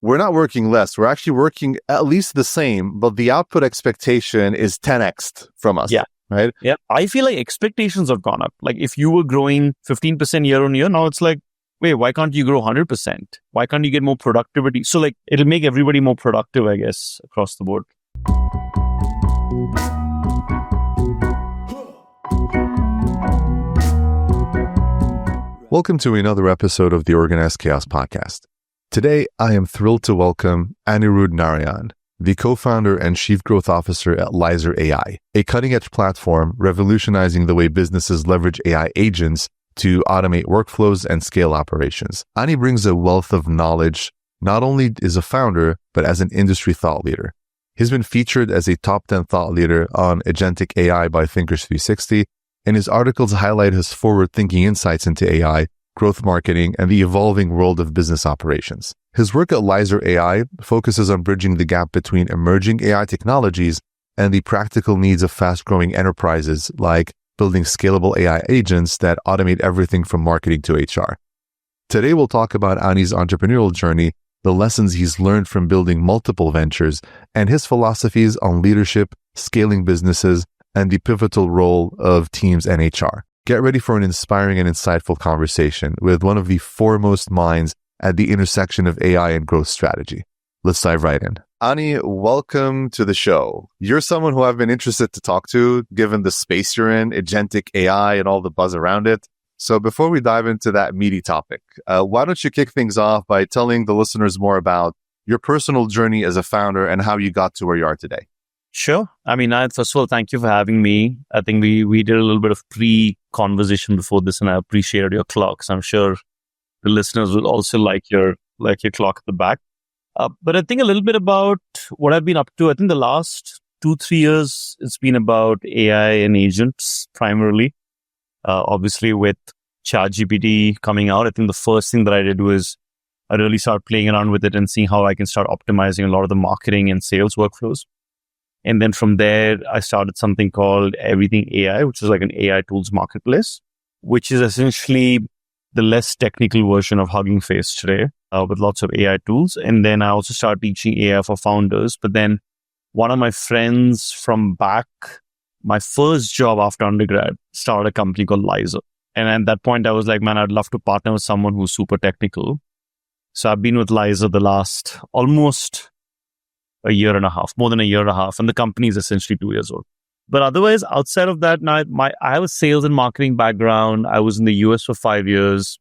we're not working less. We're actually working at least the same, but the output expectation is 10x from us. Yeah. Right? Yeah. I feel like expectations have gone up. Like if you were growing 15% year on year, now it's like, wait, why can't you grow 100%? Why can't you get more productivity? So like it'll make everybody more productive, I guess, across the board. Welcome to another episode of the Organized Chaos podcast. Today, I am thrilled to welcome Anirudh Narayan, the co-founder and chief growth officer at Lyzr AI, a cutting-edge platform revolutionizing the way businesses leverage AI agents to automate workflows and scale operations. Ani brings a wealth of knowledge, not only as a founder, but as an industry thought leader. He's been featured as a top 10 thought leader on Agentic AI by Thinkers 360, and his articles highlight his forward-thinking insights into AI, growth marketing, and the evolving world of business operations. His work at Lyzr AI focuses on bridging the gap between emerging AI technologies and the practical needs of fast-growing enterprises, like building scalable AI agents that automate everything from marketing to HR. Today, we'll talk about Ani's entrepreneurial journey, the lessons he's learned from building multiple ventures, and his philosophies on leadership, scaling businesses, and the pivotal role of teams and HR. Get ready for an inspiring and insightful conversation with one of the foremost minds at the intersection of AI and growth strategy. Let's dive right in. Ani, welcome to the show. You're someone who I've been interested to talk to, given the space you're in, agentic AI and all the buzz around it. So before we dive into that meaty topic, why don't you kick things off by telling the listeners more about your personal journey as a founder and how you got to where you are today? Sure. I mean, first of all, thank you for having me. I think we did a little bit of pre-conversation before this, and I appreciated your clocks. I'm sure the listeners will also like your clock at the back. But I think a little bit about what I've been up to. I think the last 2-3 years, it's been about AI and agents primarily. Obviously, with ChatGPT coming out, I think the first thing that I did was I really started playing around with it and seeing how I can start optimizing a lot of the marketing and sales workflows. And then from there, I started something called Everything AI, which is like an AI tools marketplace, which is essentially the less technical version of Hugging Face today, with lots of AI tools. And then I also started teaching AI for founders. But then one of my friends from back, my first job after undergrad, started a company called Lyzr. And at that point, I was like, man, I'd love to partner with someone who's super technical. So I've been with Lyzr the last almost a year and a half, more than a year and a half. And the company is essentially 2 years old. But otherwise, outside of that, now I have a sales and marketing background. I was in the US for 5 years.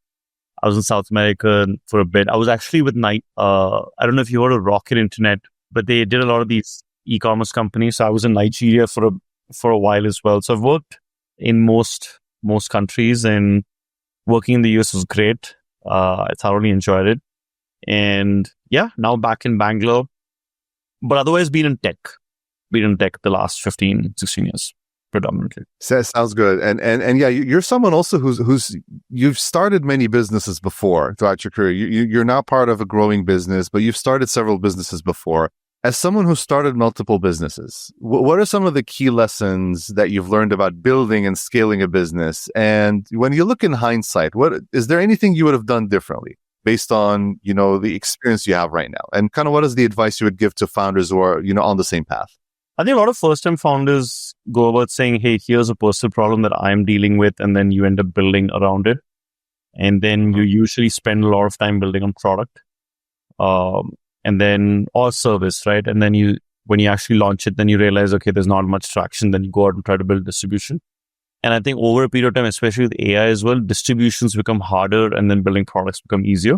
I was in South America for a bit. I was actually with I don't know if you heard of Rocket Internet, but they did a lot of these e-commerce companies. So I was in Nigeria for a while as well. So I've worked in most countries, and working in the US was great. I thoroughly enjoyed it. And yeah, now back in Bangalore. But otherwise, been in tech the last 15, 16 years, predominantly. Sounds good. And yeah, you're someone also who's you've started many businesses before throughout your career. You're now part of a growing business, but you've started several businesses before. As someone who started multiple businesses, what are some of the key lessons that you've learned about building and scaling a business? And when you look in hindsight, is there anything you would have done differently based on, the experience you have right now? And kind of what is the advice you would give to founders who are, on the same path? I think a lot of first-time founders go about saying, hey, here's a personal problem that I'm dealing with, and then you end up building around it. And then you usually spend a lot of time building on product, and then or service, right? And then when you actually launch it, then you realize, okay, there's not much traction. Then you go out and try to build distribution. And I think over a period of time, especially with AI as well, distributions become harder, and then building products become easier.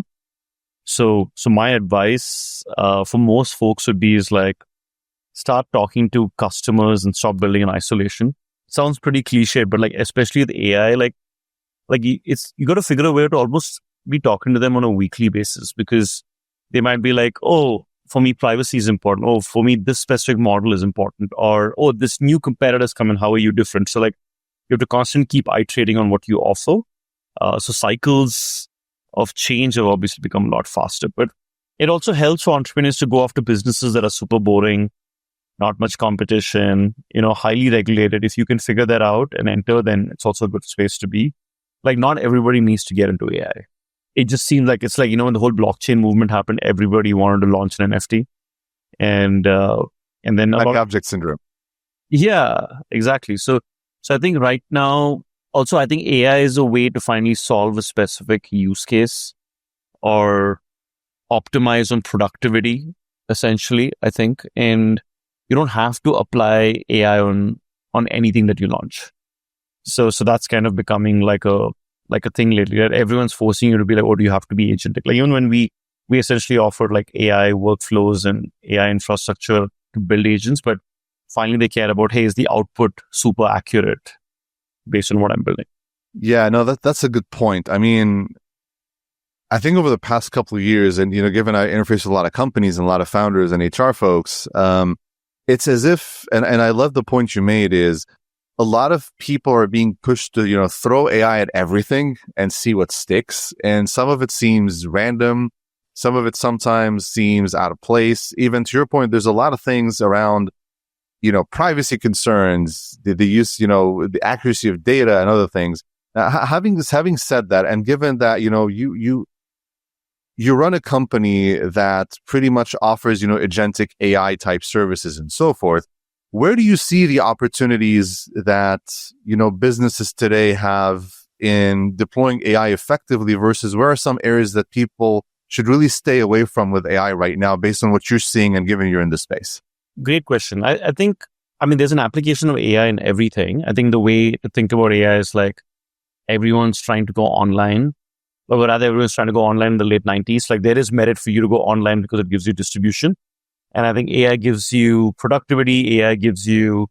So my advice for most folks would be is like, start talking to customers and stop building in isolation. Sounds pretty cliche, but like especially with AI, like you got to figure a way to almost be talking to them on a weekly basis, because they might be like, oh, for me, privacy is important. Oh, for me, this specific model is important. Or, oh, this new competitor's come in. How are you different? So like, you have to constantly keep iterating on what you offer. So cycles of change have obviously become a lot faster. But it also helps for entrepreneurs to go after businesses that are super boring, not much competition, highly regulated. If you can figure that out and enter, then it's also a good space to be. Like, not everybody needs to get into AI. it just seems like it's like, when the whole blockchain movement happened, everybody wanted to launch an NFT. And then like object syndrome. Yeah, exactly. So I think right now, also, I think AI is a way to finally solve a specific use case or optimize on productivity, essentially, I think. And you don't have to apply AI on anything that you launch. So that's kind of becoming like a thing lately, that everyone's forcing you to be like, oh, do you have to be agentic? Like, even when we essentially offered like AI workflows and AI infrastructure to build agents, but finally they care about, hey, is the output super accurate based on what I'm building? Yeah, no, that's a good point. I mean, I think over the past couple of years, and given I interface with a lot of companies and a lot of founders and HR folks, it's as if, and I love the point you made, is a lot of people are being pushed to throw AI at everything and see what sticks. And some of it seems random, some of it sometimes seems out of place. Even to your point, there's a lot of things around privacy concerns, the use, the accuracy of data and other things. Having said that, and given that, you run a company that pretty much offers, agentic AI type services and so forth, where do you see the opportunities that, businesses today have in deploying AI effectively versus where are some areas that people should really stay away from with AI right now based on what you're seeing and given you're in the space? Great question. I think, there's an application of AI in everything. I think the way to think about AI is like everyone's trying to go online, but rather everyone's trying to go online in the late 90s. Like, there is merit for you to go online because it gives you distribution. And I think AI gives you productivity. AI gives you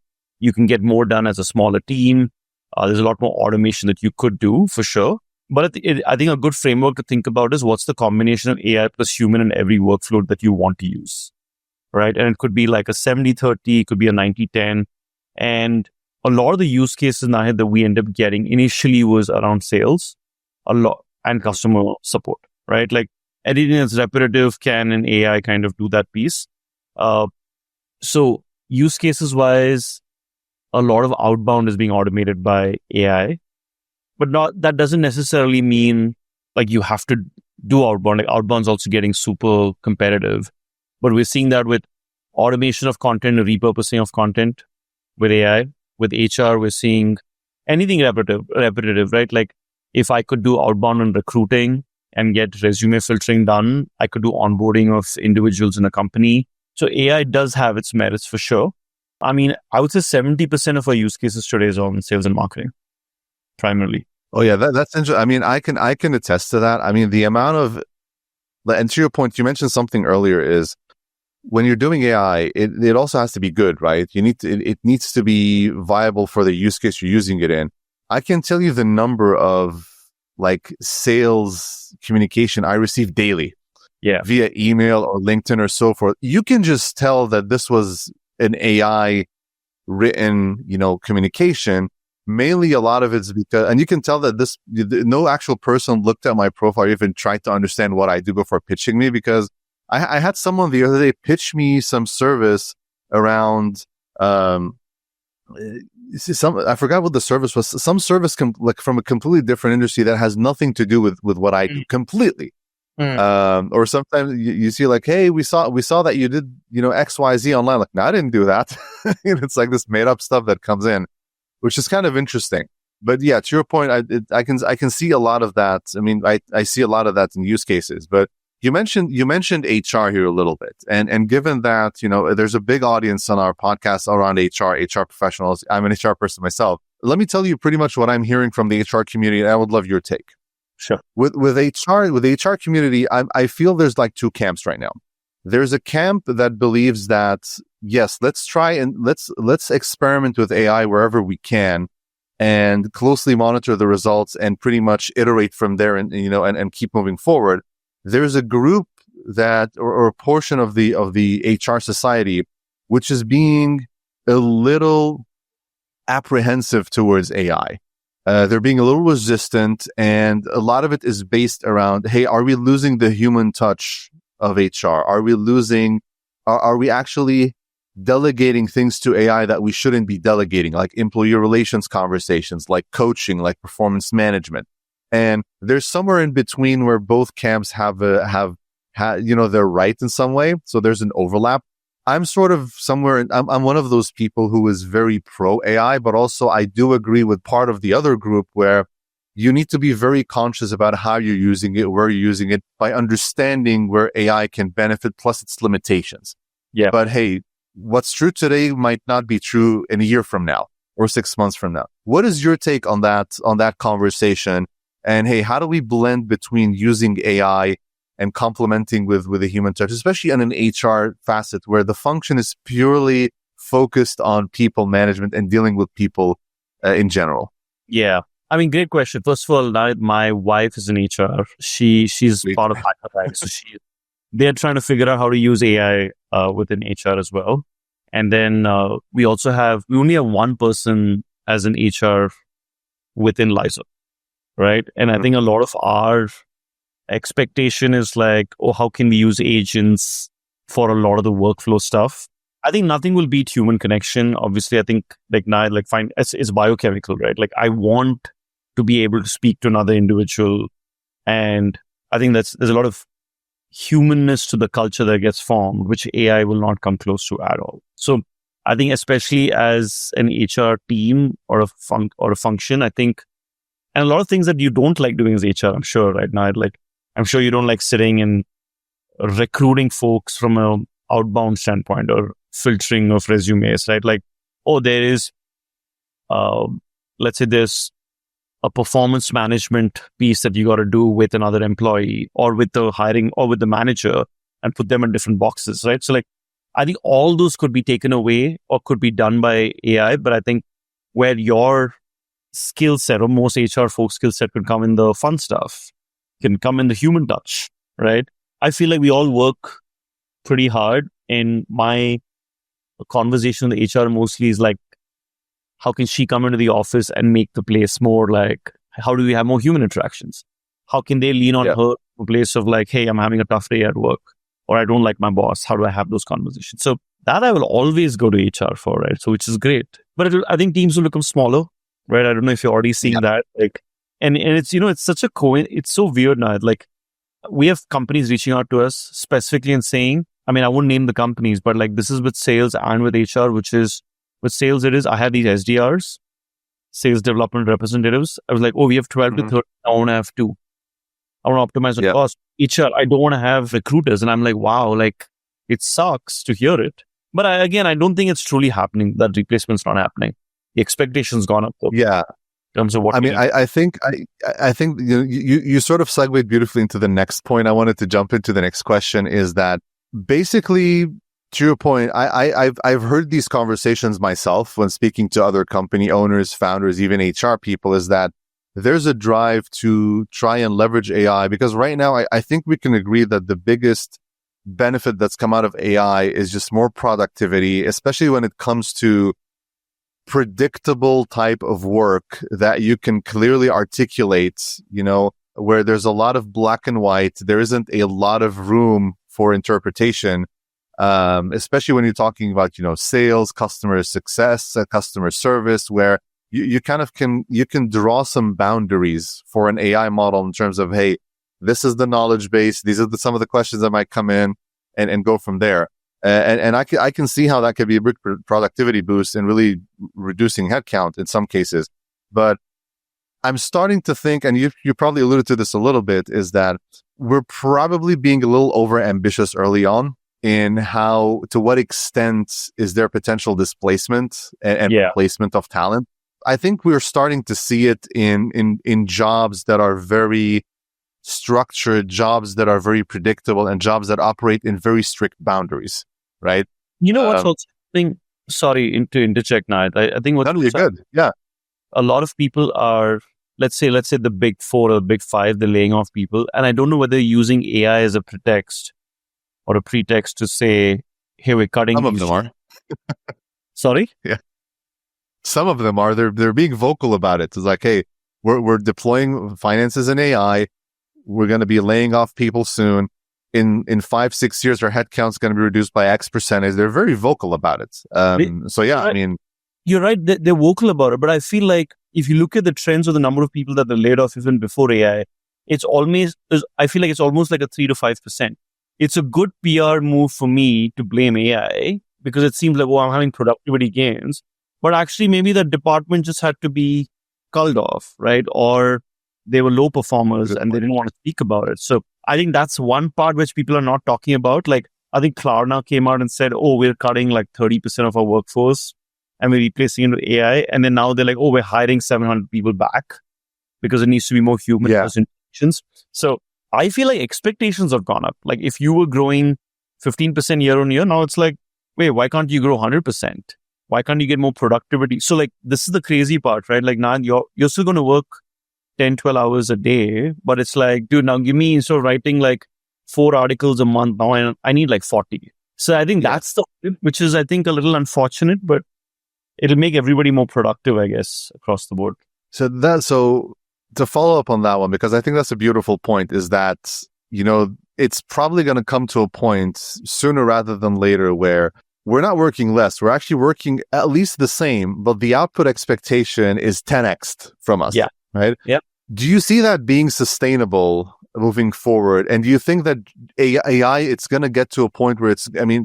can get more done as a smaller team. There's a lot more automation that you could do for sure. But I think a good framework to think about is what's the combination of AI plus human in every workflow that you want to use. Right. And it could be like a 70-30, it could be a 90-10. And a lot of the use cases now that we end up getting initially was around sales, a lot, and customer support, right? Like anything that's repetitive, can an AI kind of do that piece? So use cases wise, a lot of outbound is being automated by AI, but that doesn't necessarily mean like you have to do outbound. Like outbound's also getting super competitive. But we're seeing that with automation of content, repurposing of content with AI. With HR, we're seeing anything repetitive, right? Like if I could do outbound and recruiting and get resume filtering done, I could do onboarding of individuals in a company. So AI does have its merits for sure. I would say 70% of our use cases today is on sales and marketing, primarily. Oh yeah, that's interesting. I can attest to that. The amount of, and to your point, you mentioned something earlier, is when you're doing AI, it also has to be good, right? It needs to be viable for the use case you're using it in. I can tell you the number of like sales communication I receive daily, via email or LinkedIn or so forth. You can just tell that this was an AI written, communication. Mainly, a lot of it's because, and you can tell that no actual person looked at my profile or even tried to understand what I do before pitching me, because I had someone the other day pitch me some service around, I forgot what the service was. Some service like from a completely different industry that has nothing to do with what I do completely. Or sometimes you see like, hey, we saw that you did, XYZ online. Like, no, I didn't do that. It's like this made up stuff that comes in, which is kind of interesting. But yeah, to your point, I can see a lot of that. I see a lot of that in use cases. But you mentioned HR here a little bit, and given that there's a big audience on our podcast around HR professionals. I'm an HR person myself. Let me tell you pretty much what I'm hearing from the HR community, and I would love your take. Sure. With the HR community, I feel there's like two camps right now. There's a camp that believes that yes, let's try and let's experiment with AI wherever we can, and closely monitor the results and pretty much iterate from there, and keep moving forward. There's a group that, or a portion of the HR society, which is being a little apprehensive towards AI. They're being a little resistant, and a lot of it is based around, hey, are we losing the human touch of HR? Are we actually delegating things to AI that we shouldn't be delegating, like employee relations conversations, like coaching, like performance management? And there's somewhere in between where both camps have they're right in some way. So there's an overlap. I'm sort of somewhere, I'm one of those people who is very pro AI, but also I do agree with part of the other group where you need to be very conscious about how you're using it, where you're using it, by understanding where AI can benefit plus its limitations. Yeah. But hey, what's true today might not be true in a year from now or 6 months from now. What is your take on that conversation? And hey, how do we blend between using AI and complementing with a human touch, especially on an HR facet where the function is purely focused on people management and dealing with people in general? Yeah. I mean, great question. First of all, now my wife is in HR. She's Sweet. part of Hackathon. So they're trying to figure out how to use AI within HR as well. And then we only have one person as an HR within Lyzr, right? And I think a lot of our expectation is like, oh, how can we use agents for a lot of the workflow stuff? I think nothing will beat human connection. Obviously, I think it's biochemical, right? Like I want to be able to speak to another individual. And I think there's a lot of humanness to the culture that gets formed, which AI will not come close to at all. So I think especially as an HR team or a function, I think, and a lot of things that you don't like doing as HR, I'm sure right now, I'm sure you don't like sitting and recruiting folks from an outbound standpoint or filtering of resumes, right? Like, oh, there is, let's say there's a performance management piece that you got to do with another employee or with the hiring or with the manager and put them in different boxes, right? So like, I think all those could be taken away or could be done by AI, but I think where your skill set or most HR folks' skill set could come in the fun stuff, can come in the human touch, right? I feel like we all work pretty hard. In my conversation with HR mostly is like, how can she come into the office and make the place more like, how do we have more human interactions? How can they lean on her to a place of like, hey, I'm having a tough day at work, or I don't like my boss. How do I have those conversations? So that I will always go to HR for, right? So which is great. But I think teams will become smaller, right? I don't know if you're already seeing that. Like, and it's, it's such a it's so weird now. Like we have companies reaching out to us specifically and saying, I mean, I won't name the companies, but like this is with sales and with HR, which is with sales, I have these SDRs, sales development representatives. I was like, oh, we have 12 to 30. I want to have 2. I want to optimize the cost. HR, I don't want to have recruiters. And I'm like, wow, like it sucks to hear it. But I don't think it's truly happening. That replacement's not happening. The expectation's gone up though. Yeah. In terms of what I think you sort of segued beautifully into the next point. I wanted to jump into the next question is that basically, to your point, I've heard these conversations myself when speaking to other company owners, founders, even HR people, is that there's a drive to try and leverage AI because right now I think we can agree that the biggest benefit that's come out of AI is just more productivity, especially when it comes to predictable type of work that you can clearly articulate, where there's a lot of black and white. There isn't a lot of room for interpretation. Especially when you're talking about, sales, customer success, customer service, where you kind of can draw some boundaries for an AI model in terms of, hey, this is the knowledge base. These are some of the questions that might come in and go from there. And I can see how that could be a big productivity boost and really reducing headcount in some cases. But I'm starting to think, and you probably alluded to this a little bit, is that we're probably being a little over ambitious early on in to what extent is there potential displacement and replacement of talent. I think we're starting to see it in jobs that are very structured, jobs that are very predictable, and jobs that operate in very strict boundaries, right? You know what's also thing? Sorry to interject, Nayat. I think what's you're good. Yeah, a lot of people are, let's say the big 4 or the big 5, they're laying off people, and I don't know whether using AI as a pretext or a pretext to say, hey, we're cutting. Some of them are. Sorry? Yeah. Some of them are. They're being vocal about it. It's like, hey, we're deploying finances in AI. We're going to be laying off people soon. In 5-6 years, our headcount's going to be reduced by X percentage. They're very vocal about it. So yeah, right. I mean, you're right. They're vocal about it, but I feel like if you look at the trends of the number of people that they laid off even before AI, I feel like it's almost like a 3 to 5%. It's a good PR move for me to blame AI because it seems like, oh, I'm having productivity gains. But actually, maybe the department just had to be culled off, right? Or they were low performers and they didn't want to speak about it. So I think that's one part which people are not talking about. Like, I think Klarna came out and said, oh, we're cutting like 30% of our workforce and we're replacing it with AI. And then now they're like, oh, we're hiring 700 people back because it needs to be more human interactions. So I feel like expectations have gone up. Like if you were growing 15% year on year, now it's like, wait, why can't you grow 100%? Why can't you get more productivity? So like, this is the crazy part, right? Like now you're still going to work 10, 12 hours a day, but it's like, dude, now give me, instead of writing like 4 articles a month, now I need like 40. So I think that's which is, I think, a little unfortunate, but it'll make everybody more productive, I guess, across the board. So to follow up on that one, because I think that's a beautiful point, is that, it's probably going to come to a point sooner rather than later where we're not working less. We're actually working at least the same, but the output expectation is 10x from us. Yeah. Right? Yeah. Do you see that being sustainable moving forward? And do you think that AI, it's going to get to a point where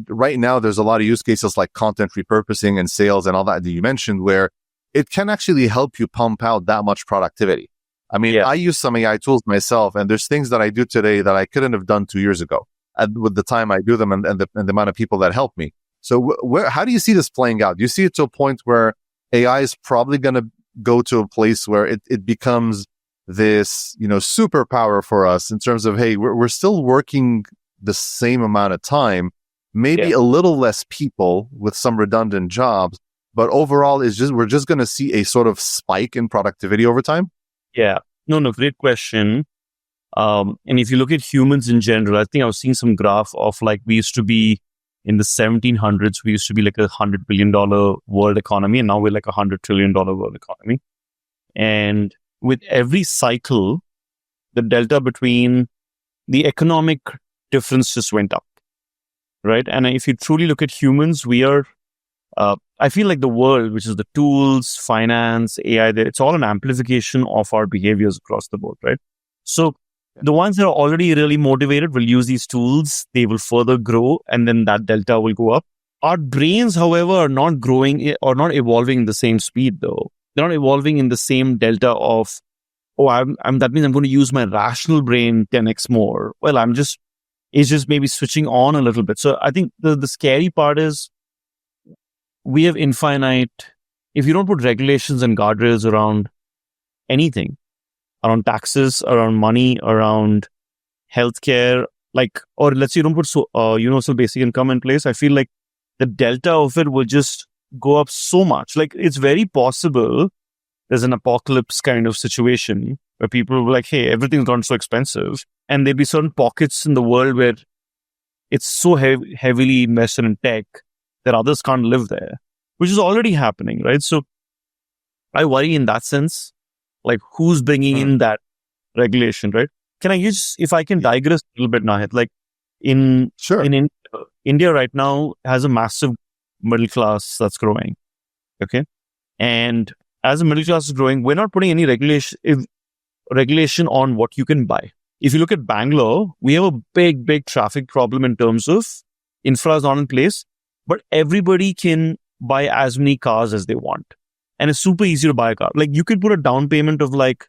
right now there's a lot of use cases like content repurposing and sales and all that you mentioned, where it can actually help you pump out that much productivity. I use some AI tools myself, and there's things that I do today that I couldn't have done 2 years ago with the time I do them and the amount of people that help me. So how do you see this playing out? Do you see it to a point where AI is probably going to go to a place where it becomes this, superpower for us in terms of, hey, we're still working the same amount of time, maybe a little less people with some redundant jobs, but overall we're just going to see a sort of spike in productivity over time? Yeah. No, great question. And if you look at humans in general, I think I was seeing some graph of like, we used to be in the 1700s, we used to be like $100 billion world economy, and now we're like $100 trillion world economy. And with every cycle, the delta between the economic difference just went up, right? And if you truly look at humans, we are, I feel like the world, which is the tools, finance, AI, it's all an amplification of our behaviors across the board, right? So the ones that are already really motivated will use these tools, they will further grow, and then that delta will go up. Our brains, however, are not growing or not evolving in the same speed, though. They're not evolving in the same delta of, that means I'm going to use my rational brain 10x more. Well, it's just maybe switching on a little bit. So I think the scary part is we have infinite, if you don't put regulations and guardrails around anything, around taxes, around money, around healthcare, or let's say you don't put universal basic income in place, I feel like the delta of it will just go up so much. Like, it's very possible there's an apocalypse kind of situation where people will be like, hey, everything's gone so expensive. And there'll be certain pockets in the world where it's so heavily invested in tech that others can't live there, which is already happening, right? So I worry in that sense. Like, who's bringing in that regulation, right? Can I if I can digress a little bit, Nahid, like in India right now has a massive middle class that's growing. Okay. And as the middle class is growing, we're not putting any regulation on what you can buy. If you look at Bangalore, we have a big traffic problem in terms of infra is not in place, but everybody can buy as many cars as they want. And it's super easy to buy a car. Like, you could put a down payment of like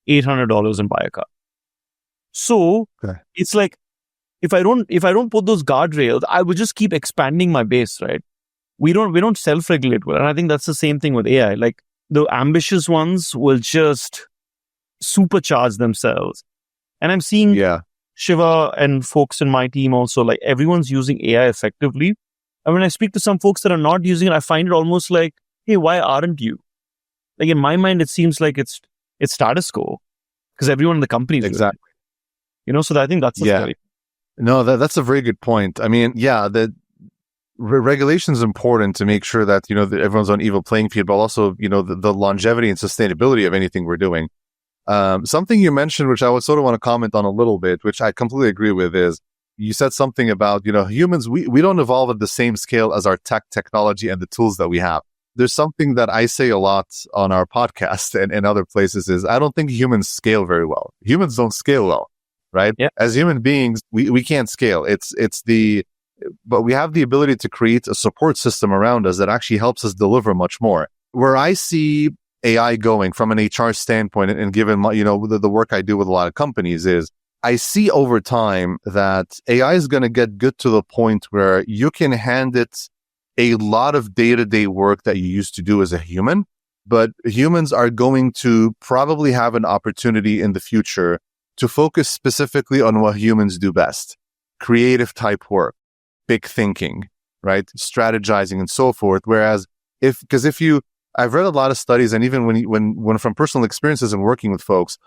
$800 and buy a car. So it's like, if I don't put those guardrails, I would just keep expanding my base, right? We don't self-regulate well. And I think that's the same thing with AI. Like, the ambitious ones will just supercharge themselves. And I'm seeing Shiva and folks in my team also, like, everyone's using AI effectively. And when I speak to some folks that are not using it, I find it almost like, hey, why aren't you? Like, in my mind, it seems like it's status quo because everyone in the company is exactly. So I think that's scary. No, that's a very good point. I mean, the regulation is important to make sure that, that everyone's on even playing field, but also, the longevity and sustainability of anything we're doing. Something you mentioned, which I would sort of want to comment on a little bit, which I completely agree with, is you said something about, humans, we don't evolve at the same scale as our technology and the tools that we have. there's something that I say a lot on our podcast and other places is I don't think humans scale very well. Humans don't scale well, right? Yeah. As human beings, we can't scale. But we have the ability to create a support system around us that actually helps us deliver much more. Where I see AI going from an HR standpoint, and given my, the work I do with a lot of companies, is I see over time that AI is going to get good to the point where you can hand it a lot of day-to-day work that you used to do as a human, but humans are going to probably have an opportunity in the future to focus specifically on what humans do best: creative type work, big thinking, right? Strategizing and so forth. Whereas I've read a lot of studies, and even when from personal experiences and working with folks,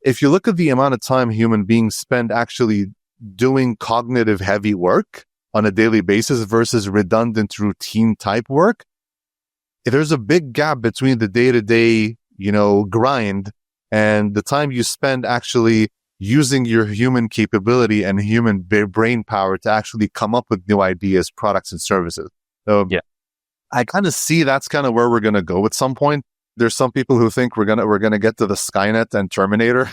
if you look at the amount of time human beings spend actually doing cognitive heavy work on a daily basis versus redundant routine type work, there's a big gap between the day-to-day, grind and the time you spend actually using your human capability and human brain power to actually come up with new ideas, products, and services. So yeah, I kind of see that's kind of where we're going to go at some point. There's some people who think we're gonna get to the Skynet and Terminator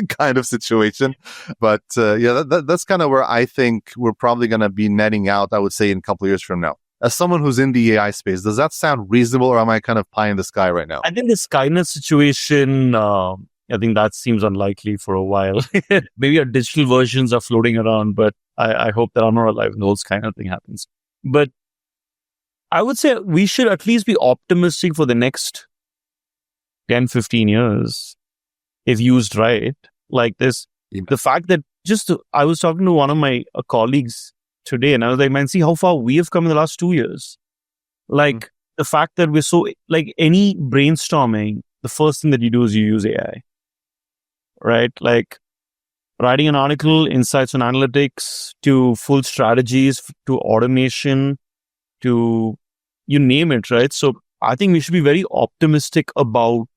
kind of situation, but that's kind of where I think we're probably going to be netting out. I would say in a couple of years from now. As someone who's in the AI space, does that sound reasonable, or am I kind of pie in the sky right now? I think the Skynet situation, I think that seems unlikely for a while. Maybe our digital versions are floating around, but I hope that I'm not alive when the whole Skynet thing happens. But I would say we should at least be optimistic for the next 10, 15 years, if used right. Like this, the fact that I was talking to one of my colleagues today, and I was like, man, see how far we have come in the last 2 years. Like the fact that we're so, like any brainstorming, the first thing that you do is you use AI, right? Like writing an article, insights on analytics, to full strategies, to automation, to you name it, right? So I think we should be very optimistic about,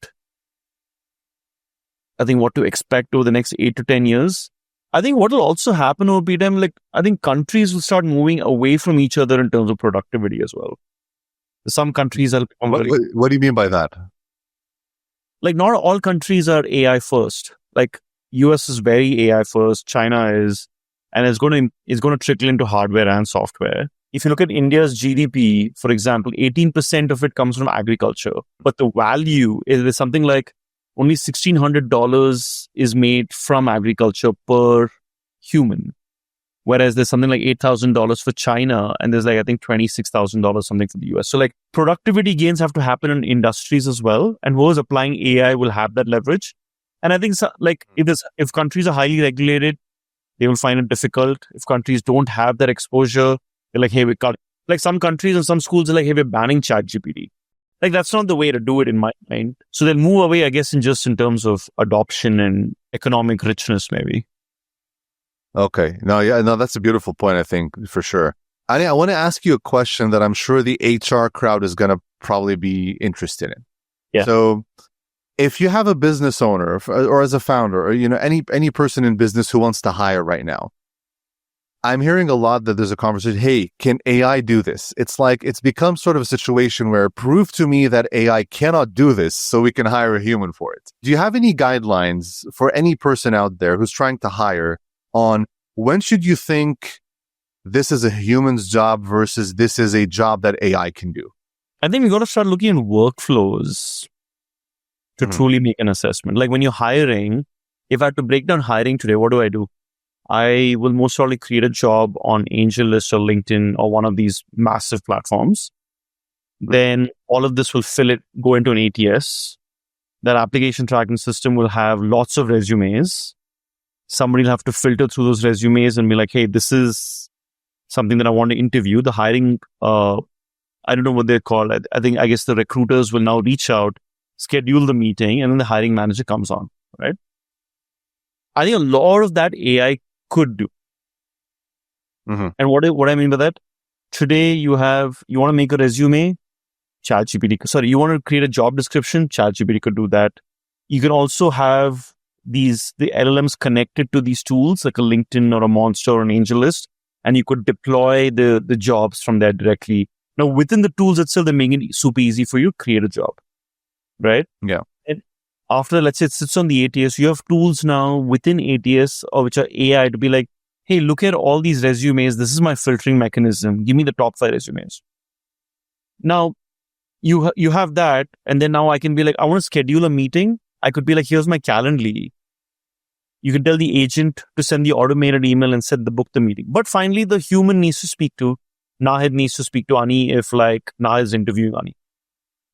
I think, what to expect over the next 8 to 10 years. I think what will also happen over period time, like I think countries will start moving away from each other in terms of productivity as well. Some countries are... What do you mean by that? Like not all countries are AI first. Like US is very AI first, China is, and it's going to trickle into hardware and software. If you look at India's GDP, for example, 18% of it comes from agriculture, but the value is something like only $1,600 is made from agriculture per human. Whereas there's something like $8,000 for China, and there's like, I think $26,000 something for the US. So like productivity gains have to happen in industries as well. And whoever's applying AI will have that leverage. And I think if countries are highly regulated, they will find it difficult. If countries don't have that exposure, they're like, hey, like some countries and some schools are like, hey, we're banning ChatGPT. Like that's not the way to do it in my mind. So they'll move away, I guess, in terms of adoption and economic richness, maybe. Okay. No, that's a beautiful point, I think, for sure. I want to ask you a question that I'm sure the HR crowd is going to probably be interested in. Yeah. So if you have a business owner or as a founder or, any person in business who wants to hire right now, I'm hearing a lot that there's a conversation, hey, can AI do this? It's like, it's become sort of a situation where prove to me that AI cannot do this so we can hire a human for it. Do you have any guidelines for any person out there who's trying to hire on when should you think this is a human's job versus this is a job that AI can do? I think we got to start looking at workflows to truly make an assessment. Like when you're hiring, if I had to break down hiring today, what do? I will most probably create a job on AngelList or LinkedIn or one of these massive platforms. Then all of this will go into an ATS. That application tracking system will have lots of resumes. Somebody will have to filter through those resumes and be like, hey, this is something that I want to interview. The hiring, I don't know what they're called. I guess the recruiters will now reach out, schedule the meeting, and then the hiring manager comes on, right? I think a lot of that AI could do. And what I mean by that, today you want to make a resume, you want to create a job description, ChatGPT could do that. You can also have the LLMs connected to these tools like a LinkedIn or a Monster or an AngelList, and you could deploy the jobs from there directly. Now, within the tools itself, they're making it super easy for you to create a job, right? Yeah. And after, let's say it sits on the ATS, you have tools now within ATS or which are AI to be like, hey, look at all these resumes. This is my filtering mechanism. Give me the top 5 resumes. Now, you have that. And then now I can be like, I want to schedule a meeting. I could be like, here's my Calendly. You can tell the agent to send the automated email and set the book the meeting. But finally, the human needs to speak to, Nahid needs to speak to Ani if like Nahid is interviewing Ani.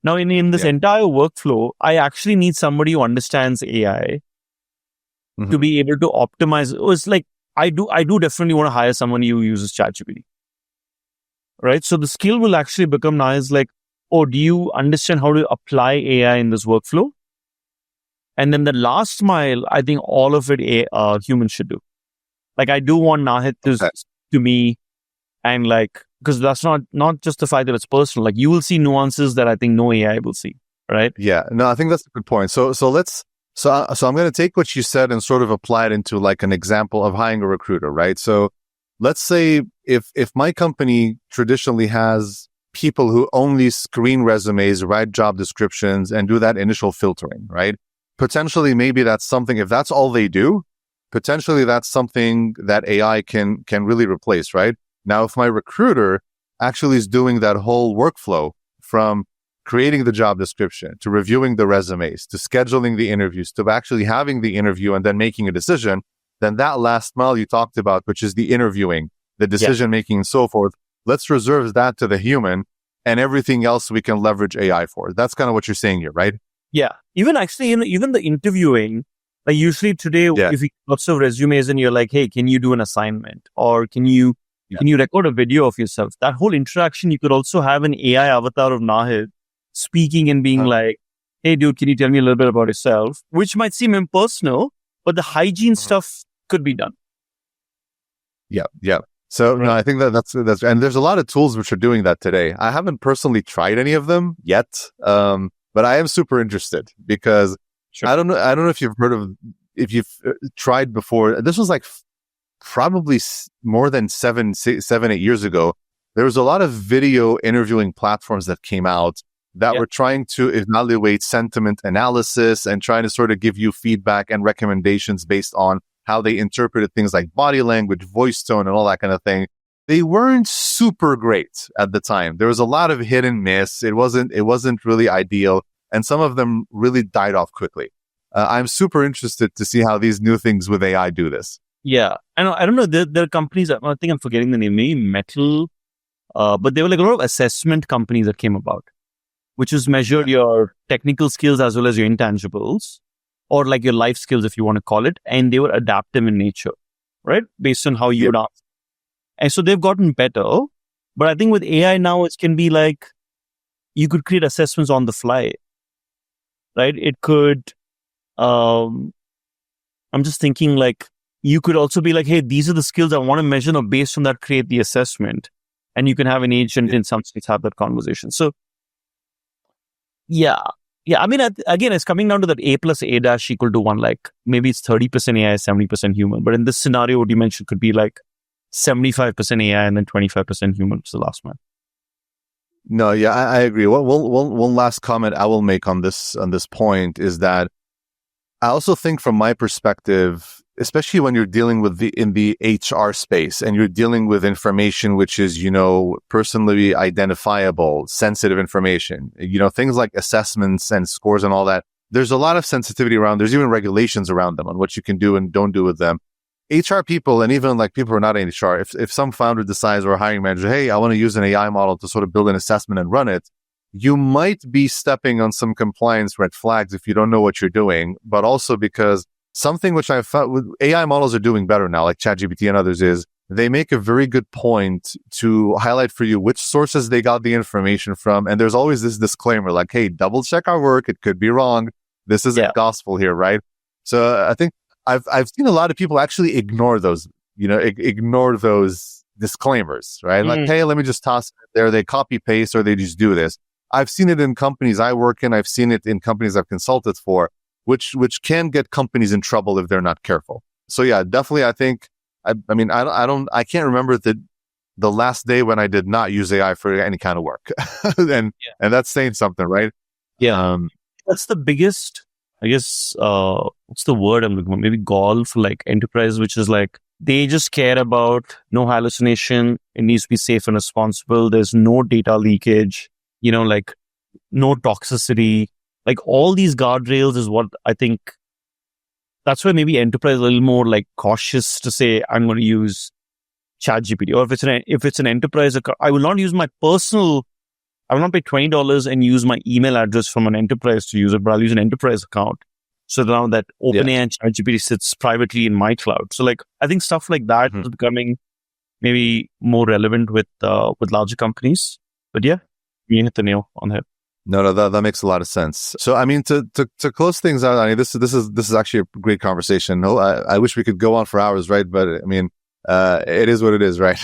Now, in this entire workflow, I actually need somebody who understands AI to be able to optimize. It's like, I do definitely want to hire someone who uses ChatGPT. Right? So the skill will actually become now is like, oh, do you understand how to apply AI in this workflow? And then the last mile, I think all of it humans should do. Like I do want Nahid to me, and like, because that's not just the fact that it's personal. Like you will see nuances that I think no AI will see, right? Yeah, no, I think that's a good point. So I'm going to take what you said and sort of apply it into like an example of hiring a recruiter, right? So let's say if my company traditionally has people who only screen resumes, write job descriptions, and do that initial filtering, right? Potentially, maybe that's something, if that's all they do, potentially that's something that AI can really replace, right? Now, if my recruiter actually is doing that whole workflow from creating the job description to reviewing the resumes to scheduling the interviews to actually having the interview and then making a decision, then that last mile you talked about, which is the interviewing, the decision making and so forth, let's reserve that to the human, and everything else we can leverage AI for. That's kind of what you're saying here, right? Yeah. Even actually, even the interviewing, like usually today, if you lots of resumes and you're like, hey, can you do an assignment? Or can you record a video of yourself? That whole interaction, you could also have an AI avatar of Nahid speaking and being like, hey, dude, can you tell me a little bit about yourself? Which might seem impersonal, but the hygiene stuff could be done. Yeah. So no, I think that's, and there's a lot of tools which are doing that today. I haven't personally tried any of them yet. But I am super interested because I don't know if you've heard of, if you've tried before. This was like probably more than 7-8 years ago. There was a lot of video interviewing platforms that came out that were trying to evaluate sentiment analysis and trying to sort of give you feedback and recommendations based on how they interpreted things like body language, voice tone, and all that kind of thing. They weren't super great at the time. There was a lot of hit and miss. It wasn't really ideal. And some of them really died off quickly. I'm super interested to see how these new things with AI do this. Yeah. I don't know. There are companies, I think I'm forgetting the name, maybe Metal, but there were like a lot of assessment companies that came about, which is measured your technical skills as well as your intangibles, or like your life skills, if you want to call it. And they were adaptive in nature, right? Based on how you would answer. And so they've gotten better. But I think with AI now, it can be like, you could create assessments on the fly, right? It could, I'm just thinking like, you could also be like, hey, these are the skills I want to measure, or based on that, create the assessment. And you can have an agent in some states have that conversation. So, yeah. I mean, again, it's coming down to that A plus A dash equal to 1. Like maybe it's 30% AI, 70% human. But in this scenario, what you mentioned could be like 75% AI and then 25% human is the last one. No, yeah, I agree. One last comment I will make on this point is that I also think, from my perspective, especially when you're dealing with in the HR space and you're dealing with information which is, personally identifiable, sensitive information, things like assessments and scores and all that, there's a lot of sensitivity around. There's even regulations around them on what you can do and don't do with them. HR people, and even like people who are not in HR, if some founder decides, or a hiring manager, hey, I want to use an AI model to sort of build an assessment and run it, you might be stepping on some compliance red flags if you don't know what you're doing. But also because something which I found with AI models are doing better now, like ChatGPT and others, is they make a very good point to highlight for you which sources they got the information from. And there's always this disclaimer like, hey, double check our work. It could be wrong. This isn't gospel here, right? So I think I've seen a lot of people actually ignore those, ignore those disclaimers, right? Like, hey, let me just toss it there. They copy paste or they just do this. I've seen it in companies I work in. I've seen it in companies I've consulted for, which can get companies in trouble if they're not careful. So yeah, definitely. I think, I can't remember the the last day when I did not use AI for any kind of work. and that's saying something, right? Yeah. That's the biggest, I guess, what's the word I'm looking for? Maybe gall for like enterprise, which is like, they just care about no hallucination. It needs to be safe and responsible. There's no data leakage, like no toxicity. Like all these guardrails is what I think. That's why maybe enterprise is a little more like cautious to say, I'm going to use ChatGPT. Or if it's an enterprise account, I will not use my personal. I will not pay $20 and use my email address from an enterprise to use it, but I'll use an enterprise account. So now that OpenAI and ChatGPT sits privately in my cloud. So like, I think stuff like that is becoming maybe more relevant with larger companies. But yeah, you hit the nail on the head. No, that makes a lot of sense. So, I mean, to close things out, I mean, this is actually a great conversation. No, I wish we could go on for hours, right? But I mean, it is what it is, right?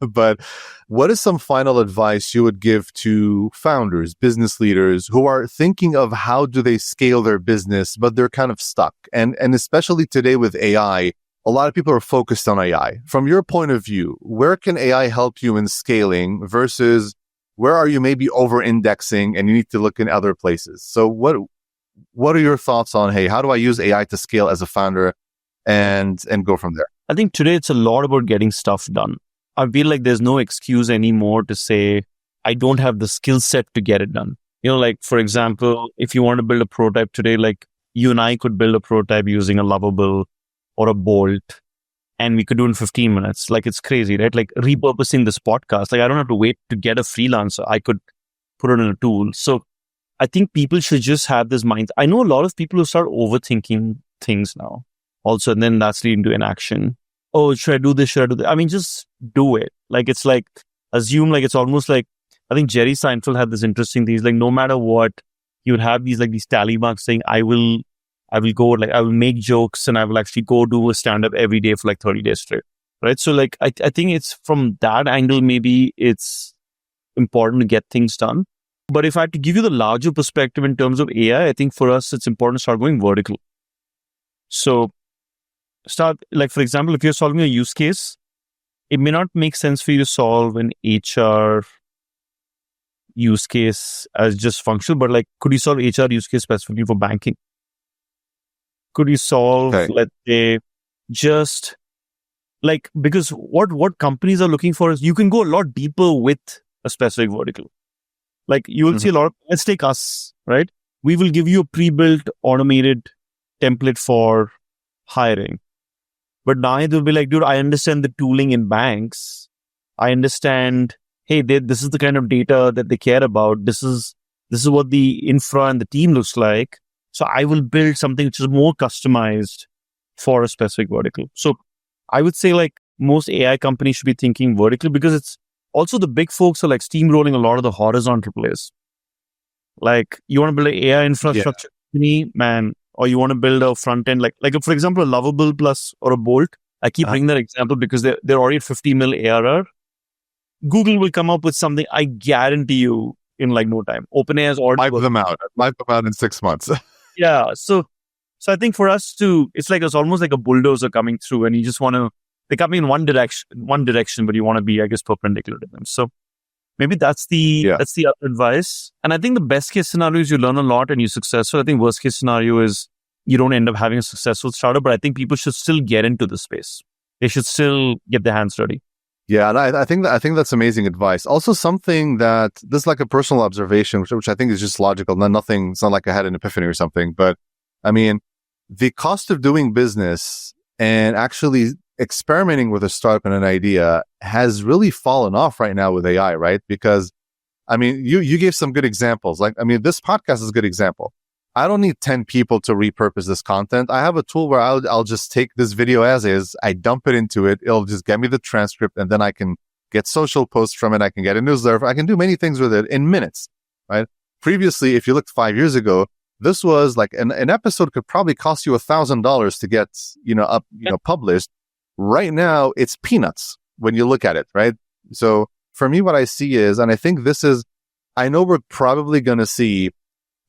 But what is some final advice you would give to founders, business leaders who are thinking of how do they scale their business, but they're kind of stuck? And especially today with AI, a lot of people are focused on AI. From your point of view, where can AI help you in scaling versus where are you maybe over-indexing and you need to look in other places? So what are your thoughts on, hey, how do I use AI to scale as a founder and go from there? I think today it's a lot about getting stuff done. I feel like there's no excuse anymore to say, I don't have the skill set to get it done. Like, for example, if you want to build a prototype today, like you and I could build a prototype using a Lovable or a Bolt, and we could do it in 15 minutes. Like, it's crazy, right? Like repurposing this podcast. Like, I don't have to wait to get a freelancer. I could put it in a tool. So I think people should just have this mind. I know a lot of people who start overthinking things now also, and then that's leading to inaction. Oh, should I do this? Should I do that? I mean, just do it. Like, it's like, assume, like, it's almost like, I think Jerry Seinfeld had this interesting thing. He's like, no matter what, he would have these tally marks saying, I will go, like, I will make jokes and I will actually go do a stand-up every day for like 30 days straight. Right. So like, I think it's from that angle, maybe it's important to get things done. But if I had to give you the larger perspective in terms of AI, I think for us, it's important to start going vertical. So start, like, for example, if you're solving a use case, it may not make sense for you to solve an HR use case as just functional, but like, could you solve HR use case specifically for banking? Could you solve, let's say, just like, because what companies are looking for is you can go a lot deeper with a specific vertical. Like, you will see a lot of, let's take us, right? We will give you a pre-built automated template for hiring. But now they'll be like, dude, I understand the tooling in banks. I understand, hey, this is the kind of data that they care about. This is what the infra and the team looks like. So I will build something which is more customized for a specific vertical. So I would say like most AI companies should be thinking vertical, because it's also the big folks are like steamrolling a lot of the horizontal plays. Like, you want to build an AI infrastructure company, man, or you want to build a front end, like for example, a Lovable Plus or a Bolt. I keep bringing that example because they're already at 50 mil ARR. Google will come up with something, I guarantee you, in like no time. OpenAI has already wipe them out in 6 months. Yeah. So I think for us it's almost like a bulldozer coming through, and you just want to, they're coming in one direction, but you want to be, I guess, perpendicular to them. So maybe that's the other advice. And I think the best case scenario is you learn a lot and you're successful. I think worst case scenario is you don't end up having a successful startup, but I think people should still get into the space. They should still get their hands dirty. Yeah, and I think that's amazing advice. Also, something that this is like a personal observation, which I think is just logical. It's not like I had an epiphany or something. But I mean, the cost of doing business and actually experimenting with a startup and an idea has really fallen off right now with AI, right? Because I mean, you gave some good examples. Like, I mean, this podcast is a good example. I don't need 10 people to repurpose this content. I have a tool where I'll just take this video as is, I dump it into it, it'll just get me the transcript, and then I can get social posts from it, I can get a newsletter, I can do many things with it in minutes, right? Previously, if you looked 5 years ago, this was like an episode could probably cost you $1,000 to get, published. Right now, it's peanuts when you look at it, right? So for me, what I see is, and I think I know we're probably going to see,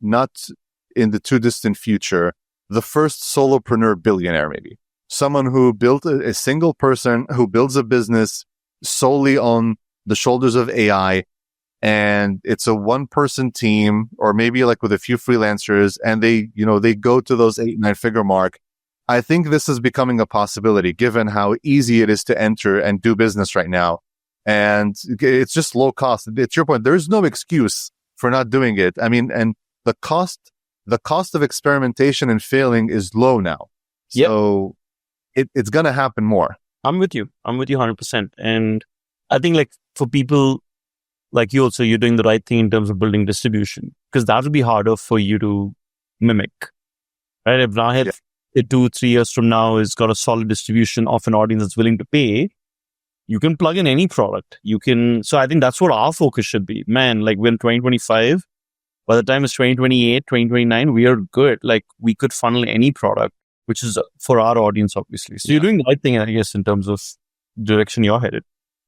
not in the too distant future, the first solopreneur billionaire, maybe someone who built a single person who builds a business solely on the shoulders of AI, and it's a one-person team, or maybe like with a few freelancers, and they go to those 8-9 figure mark. I think this is becoming a possibility given how easy it is to enter and do business right now. And it's just low cost. It's your point. There's no excuse for not doing it. I mean, and the cost of experimentation and failing is low now. So it's going to happen more. I'm with you 100%. And I think like for people like you also, you're doing the right thing in terms of building distribution, because that will be harder for you to mimic, right? If Rahid 2-3 years from now has got a solid distribution of an audience that's willing to pay, you can plug in any product. So I think that's what our focus should be. Man, like we're in 2025, by the time it's 2028, 2029, we are good. Like we could funnel any product, which is for our audience, obviously. So you're doing the right thing, I guess, in terms of direction you're headed.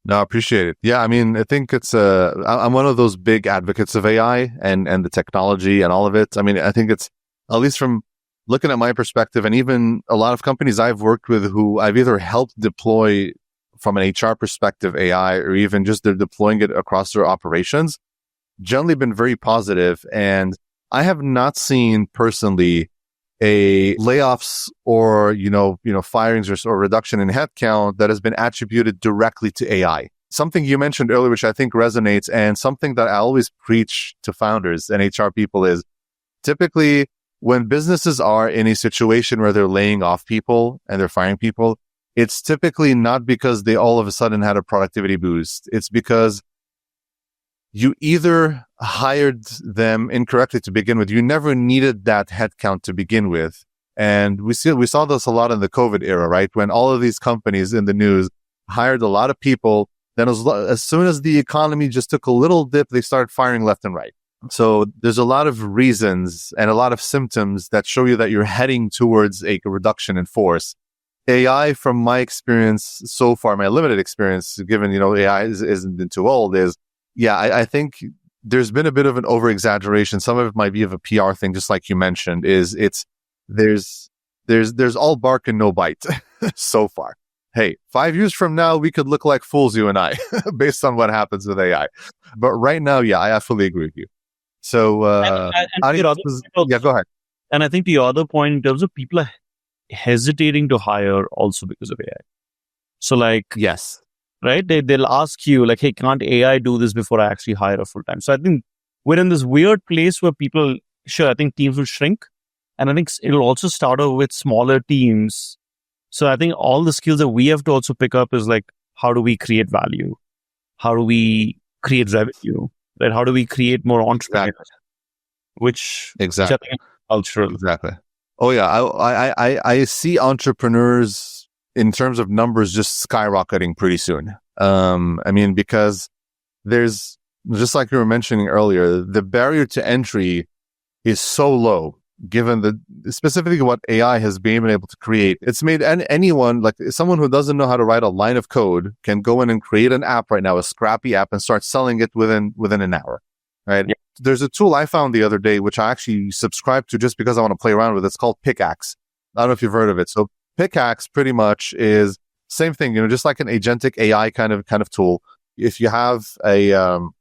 No, I appreciate it. Yeah, I mean, I think I'm one of those big advocates of AI and the technology and all of it. I mean, I think it's, at least from looking at my perspective, and even a lot of companies I've worked with who I've either helped deploy from an HR perspective AI, or even just they're deploying it across their operations, generally been very positive. And I have not seen personally a layoffs or, firings or reduction in headcount that has been attributed directly to AI. Something you mentioned earlier, which I think resonates, and something that I always preach to founders and HR people, is typically when businesses are in a situation where they're laying off people and they're firing people, it's typically not because they all of a sudden had a productivity boost. It's because you either hired them incorrectly to begin with. You never needed that headcount to begin with. And we saw this a lot in the COVID era, right? When all of these companies in the news hired a lot of people, then as soon as the economy just took a little dip, they started firing left and right. So there's a lot of reasons and a lot of symptoms that show you that you're heading towards a reduction in force. AI, from my experience so far, my limited experience, given, AI isn't been too old, I think there's been a bit of an over-exaggeration. Some of it might be of a PR thing, just like you mentioned, there's all bark and no bite so far. Hey, 5 years from now, we could look like fools, you and I, based on what happens with AI. But right now, I absolutely agree with you. So, go ahead. And I think the other point in terms of people are hesitating to hire also because of AI. So like, yes. Right? They'll ask you like, hey, can't AI do this before I actually hire a full-time? So I think we're in this weird place where I think teams will shrink. And I think it'll also start off with smaller teams. So I think all the skills that we have to also pick up is like, how do we create value? How do we create revenue? Right? How do we create more entrepreneurs? Exactly. Cultural. Exactly. Oh yeah. I see entrepreneurs in terms of numbers just skyrocketing pretty soon. I mean, because there's, just like you were mentioning earlier, the barrier to entry is so low, given specifically what AI has been able to create. It's made anyone, like someone who doesn't know how to write a line of code, can go in and create an app right now, a scrappy app, and start selling it within an hour. Right? Yeah. There's a tool I found the other day, which I actually subscribed to just because I want to play around with. It's called Pickaxe. I don't know if you've heard of it. So Pickaxe pretty much is same thing, just like an agentic AI kind of tool. If you have an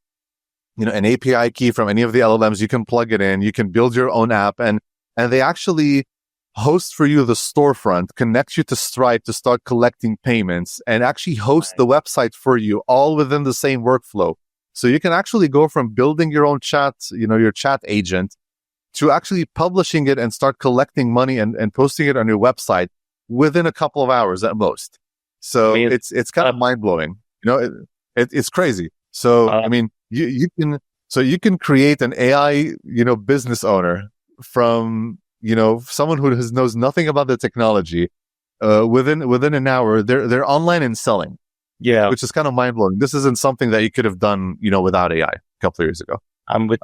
API key from any of the LLMs, you can plug it in, you can build your own app, and they actually host for you the storefront, connect you to Stripe to start collecting payments, and actually host the website for you, all within the same workflow. So you can actually go from building your own chat, your chat agent, to actually publishing it and start collecting money and posting it on your website within a couple of hours at most. So it's kind of mind blowing. It's crazy. So I mean, you can create an AI business owner from someone who knows nothing about the technology within an hour. They're online and selling. Yeah, which is kind of mind blowing. This isn't something that you could have done without AI a couple of years ago. I'm with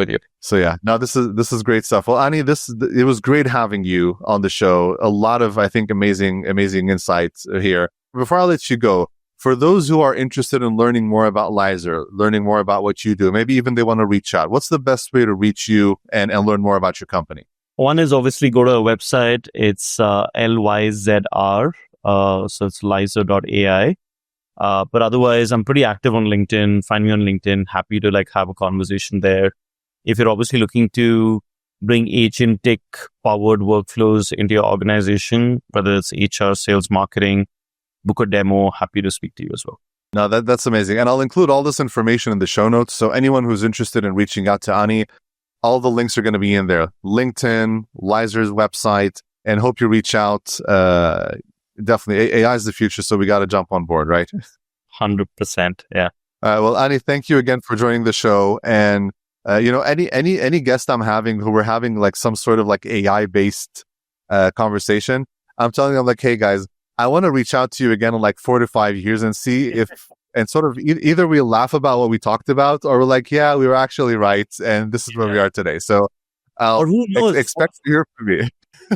you. So yeah, no, this is great stuff. Well, Ani, it was great having you on the show. A lot of, I think, amazing insights here. Before I let you go, for those who are interested in learning more about Lyzr, learning more about what you do, maybe even they want to reach out, what's the best way to reach you and learn more about your company? One is obviously go to our website. It's Lyzr. So it's Lyzr.ai. But otherwise, I'm pretty active on LinkedIn. Find me on LinkedIn. Happy to have a conversation there. If you're obviously looking to bring agentic powered workflows into your organization, whether it's HR, sales, marketing, book a demo, happy to speak to you as well. No, that's amazing. And I'll include all this information in the show notes. So anyone who's interested in reaching out to Ani, all the links are going to be in there. LinkedIn, Lyzr's website, and hope you reach out. Definitely, AI is the future, so we got to jump on board, right? 100%. Yeah. Well, Ani, thank you again for joining the show. And any guest I'm having who we're having some sort of AI based conversation, I'm telling them hey guys, I want to reach out to you again in 4 to 5 years and see if and sort of either we laugh about what we talked about, or we're yeah, we were actually right, and this is where we are today. So or who knows? Expect to hear from me.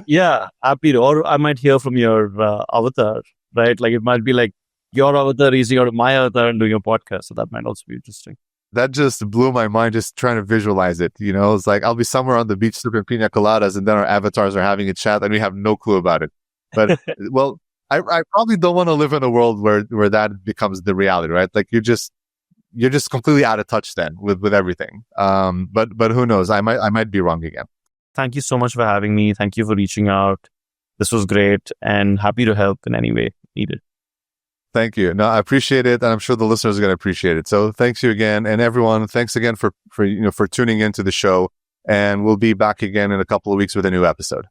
Yeah, happy to. Or I might hear from your avatar, right? It might be your avatar is my avatar and doing a podcast. So that might also be interesting. That just blew my mind, just trying to visualize it. It's I'll be somewhere on the beach sipping pina coladas, and then our avatars are having a chat, and we have no clue about it. But well, I probably don't want to live in a world where that becomes the reality, right? You're just completely out of touch then with everything. But who knows? I might be wrong again. Thank you so much for having me. Thank you for reaching out. This was great, and happy to help in any way needed. Thank you. No, I appreciate it, and I'm sure the listeners are going to appreciate it. So thanks you again, and everyone, thanks again for tuning into the show. And we'll be back again in a couple of weeks with a new episode.